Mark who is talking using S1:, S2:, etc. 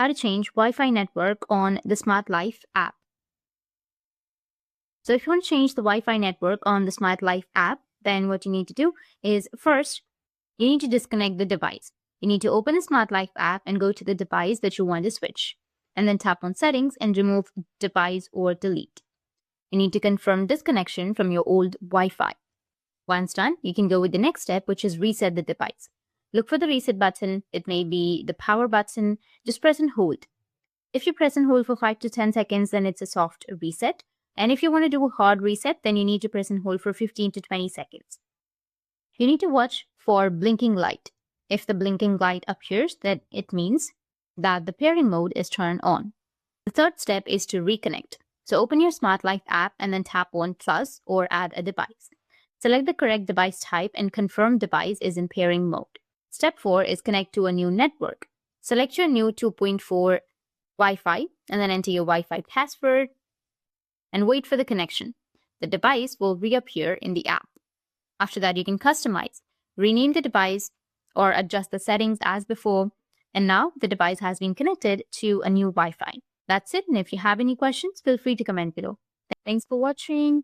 S1: how to change Wi-Fi network on the Smart Life app. So if you want to change the Wi-Fi network on the Smart Life app, then what you need to do is first, you need to disconnect the device. You need to open the Smart Life app and go to the device that you want to switch, and then tap on Settings and remove Device or Delete. You need to confirm disconnection from your old Wi-Fi. Once done, you can go with the next step, which is reset the device. Look for the reset button. It may be the power button. Just press and hold. If you press and hold for 5 to 10 seconds, then it's a soft reset. And if you want to do a hard reset, then you need to press and hold for 15 to 20 seconds. You need to watch for blinking light. If the blinking light appears, then it means that the pairing mode is turned on. The third step is to reconnect. So open your Smart Life app and then tap on plus or add a device. Select the correct device type and confirm device is in pairing mode. Step 4 is connect to a new network. Select your new 2.4 Wi-Fi and then enter your Wi-Fi password and wait for the connection. The device will reappear in the app. After that, you can customize, rename the device, or adjust the settings as before. And now the device has been connected to a new Wi-Fi. That's it. And if you have any questions, feel free to comment below. Thanks for watching.